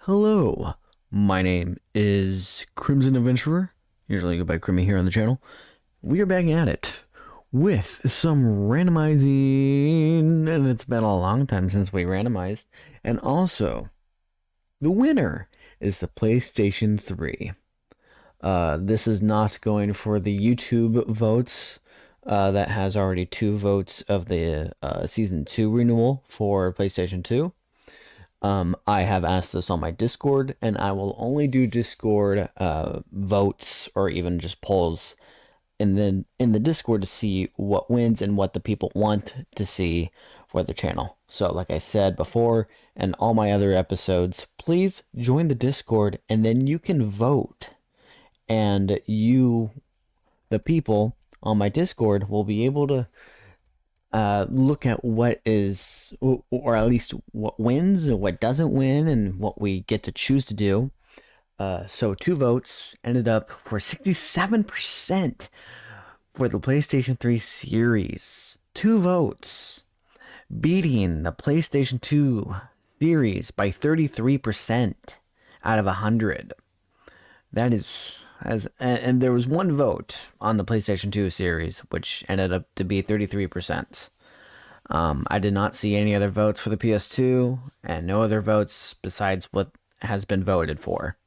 Hello, my name is Crimson Adventurer. Usually go by Crimmy here on the channel. We are back at it with some randomizing, and it's been a long time since we randomized. And also, the winner is the PlayStation 3. This is not going for the YouTube votes. That has already 2 votes of the Season 2 renewal for PlayStation 2. I have asked this on my Discord, and I will only do Discord votes or even just polls in the Discord to see what wins and what the people want to see for the channel. So like I said before and all my other episodes, please join the Discord and then you can vote. And you, the people on my Discord, will be able to look at what is, or at least what wins and what doesn't win, and what we get to choose to do. So 2 votes ended up for 67% for the PlayStation 3 series. 2 votes, beating the PlayStation 2 series by 33% out of 100. That is... and there was 1 vote on the PlayStation 2 series, which ended up to be 33%. I did not see any other votes for the PS2, and no other votes besides what has been voted for.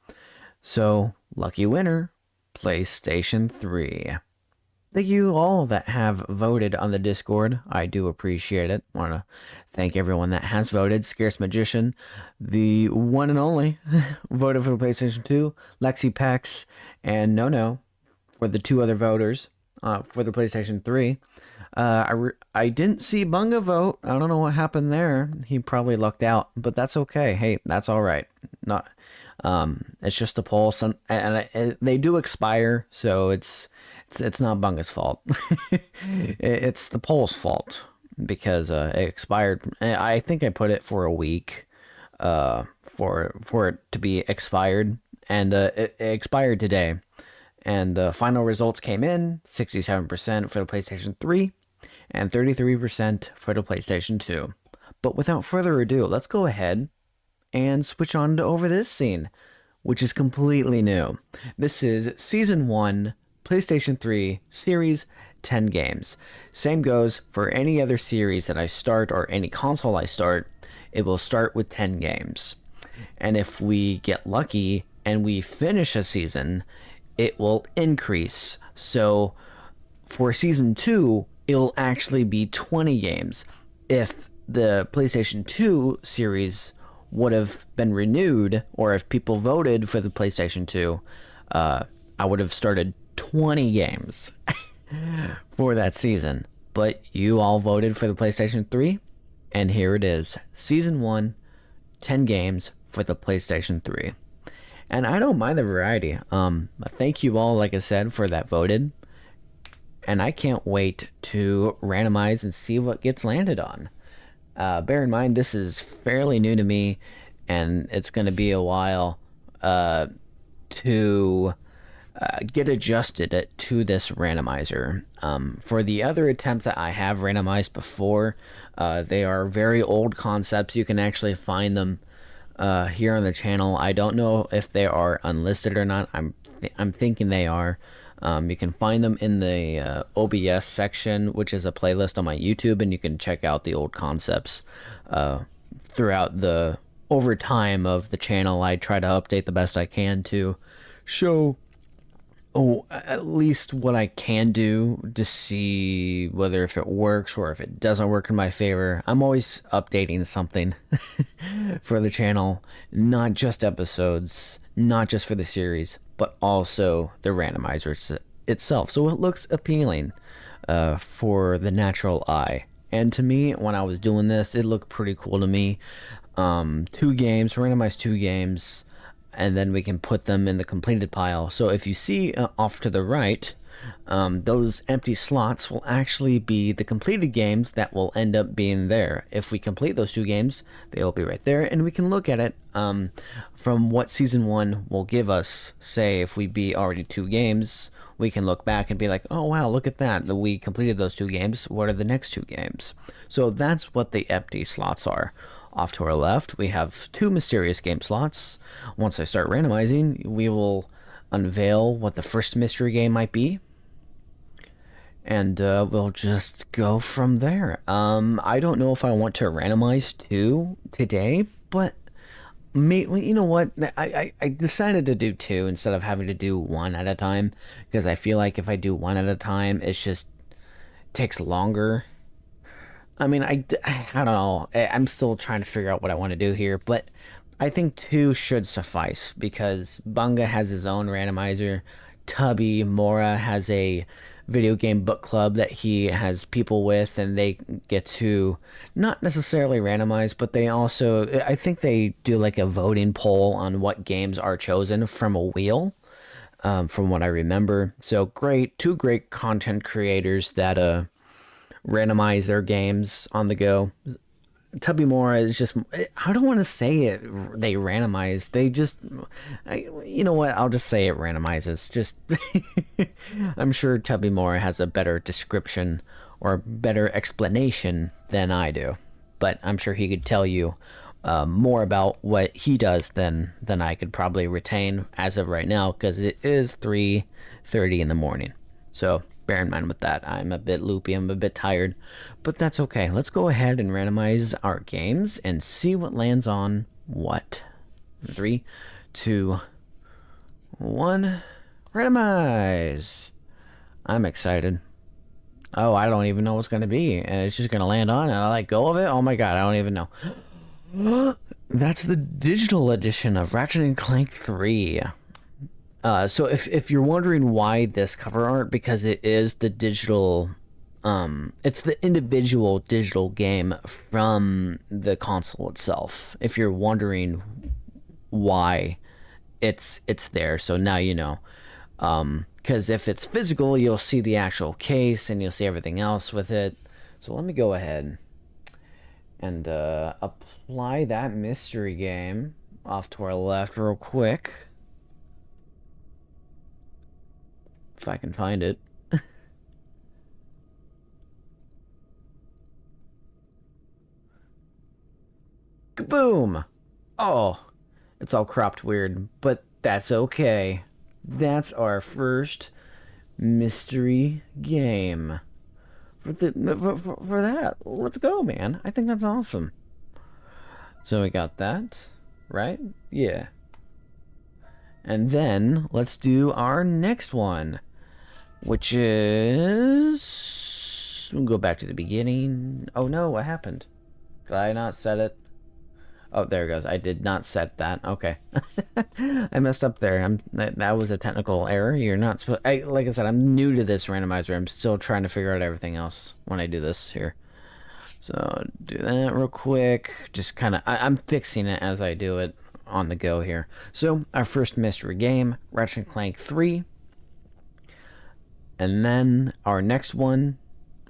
So, lucky winner, PlayStation 3. Thank you all that have voted on the Discord. I do appreciate it. Want to thank everyone that has voted. Scarce Magician, the one and only, voted for the PlayStation 2. Lexi Pex and No for the 2 other voters for the PlayStation 3. I didn't see Bunga vote. I don't know what happened there. He probably lucked out, but that's okay. Hey, that's all right. Not, it's just a poll. They do expire, so it's not Bunga's fault. It's the poll's fault because it expired. I think I put it for a week for it to be expired, and it expired today. And the final results came in 67% for the PlayStation 3 and 33% for the PlayStation 2. But without further ado, let's go ahead and switch on to over this scene, which is completely new. This is Season 1, PlayStation 3, Series 10 games. Same goes for any other series that I start or any console I start, it will start with 10 games. And if we get lucky and we finish a season, it will increase. So for Season 2, it'll actually be 20 games. If the PlayStation 2 series would have been renewed, or if people voted for the PlayStation 2, I would have started 20 games for that season. But you all voted for the PlayStation 3, and here it is. Season 1, 10 games for the PlayStation 3. And I don't mind the variety. Thank you all, like I said, for that voted. And I can't wait to randomize and see what gets landed on. Bear in mind, this is fairly new to me, and it's going to be a while to get adjusted to this randomizer. For the other attempts that I have randomized before, they are very old concepts. You can actually find them here on the channel. I don't know if they are unlisted or not. I'm thinking they are. You can find them in the OBS section, which is a playlist on my YouTube, and you can check out the old concepts throughout the over time of the channel. I try to update the best I can to show at least what I can do to see whether if it works or if it doesn't work in my favor. I'm always updating something for the channel, not just episodes, not just for the series, but also the randomizer itself, so it looks appealing for the natural eye. And to me, when I was doing this, it looked pretty cool to me. 2 games, randomize 2 games, and then we can put them in the completed pile. So if you see off to the right, those empty slots will actually be the completed games that will end up being there. If we complete those 2 games, they'll be right there, and we can look at it from what Season 1 will give us. Say if we beat already 2 games, we can look back and be like, oh wow, look at that, we completed those 2 games. What are the next 2 games? So that's what the empty slots are. Off to our left, we have 2 mysterious game slots. Once I start randomizing, we will unveil what the first mystery game might be. And we'll just go from there. I don't know if I want to randomize 2 today, but you know what? I decided to do 2 instead of having to do 1 at a time, because I feel like if I do 1 at a time, it just takes longer. I mean, I don't know. I'm still trying to figure out what I want to do here, but I think 2 should suffice because Bunga has his own randomizer. Tubby Mora has a video game book club that he has people with, and they get to not necessarily randomize, but they also, I think they do like a voting poll on what games are chosen from a wheel, from what I remember. So great, 2 great content creators that randomize their games on the go. Tubby Mora is just, I don't want to say it, they randomize. They just, you know what, I'll just say it randomizes. Just, I'm sure Tubby Mora has a better description or better explanation than I do. But I'm sure he could tell you more about what he does than I could probably retain as of right now, because it is 3:30 in the morning. So bear in mind with that. I'm a bit loopy, I'm a bit tired, but that's okay. Let's go ahead and randomize our games and see what lands on what. 3, 2, 1, randomize. I'm excited. Oh, I don't even know what's going to be, and it's just going to land on, and I let go of it. Oh my god, I don't even know. That's the digital edition of Ratchet & Clank 3. So if you're wondering why this cover art, because it is the digital, it's the individual digital game from the console itself. If you're wondering why it's there, so now you know. Because if it's physical, you'll see the actual case and you'll see everything else with it. So let me go ahead and apply that mystery game off to our left real quick. If I can find it. Kaboom! Oh, it's all cropped weird, but that's okay. That's our first mystery game. For that, let's go, man. I think that's awesome. So we got that, right? Yeah. And then let's do our next one, which is, we'll go back to the beginning. Oh no, what happened? Did I not set it? Oh, there it goes. I did not set that. Okay. I messed up there. That was a technical error. You're not supposed, like I said, I'm new to this randomizer. I'm still trying to figure out everything else when I do this here. So do that real quick. Just kind of, I'm fixing it as I do it on the go here. So our first mystery game, Ratchet & Clank 3. And then our next one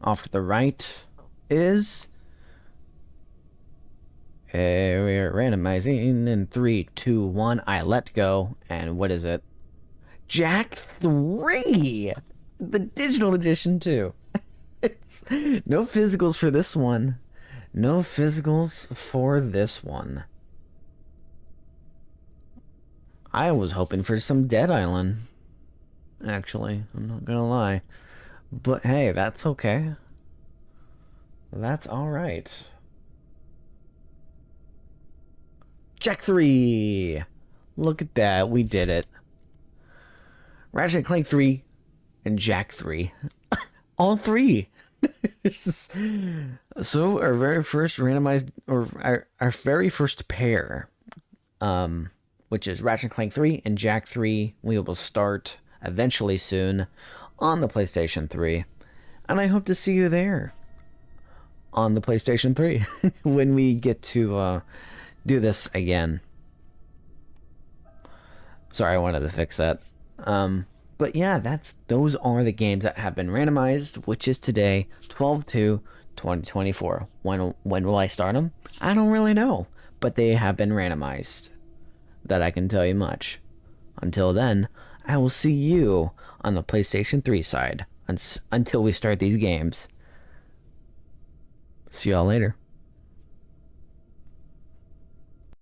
off to the right is, we're randomizing in 3, 2, 1. I let go. And what is it? Jak 3! The digital edition too. No physicals for this one. No physicals for this one. I was hoping for some Dead Island. Actually, I'm not gonna lie. But hey, that's okay. That's alright. Jak 3! Look at that, we did it. Ratchet & Clank 3 and Jak 3. All 3! So, our very first randomized, or our very first pair, which is Ratchet & Clank 3 and Jak 3, we will start eventually soon on the PlayStation 3. And I hope to see you there on the PlayStation 3 when we get to do this again. Sorry, I wanted to fix that. But yeah, those are the games that have been randomized, which is today, 12/2/2024. When will I start them? I don't really know, but they have been randomized. That I can tell you much. Until then, I will see you on the PlayStation 3 side until we start these games. See y'all later.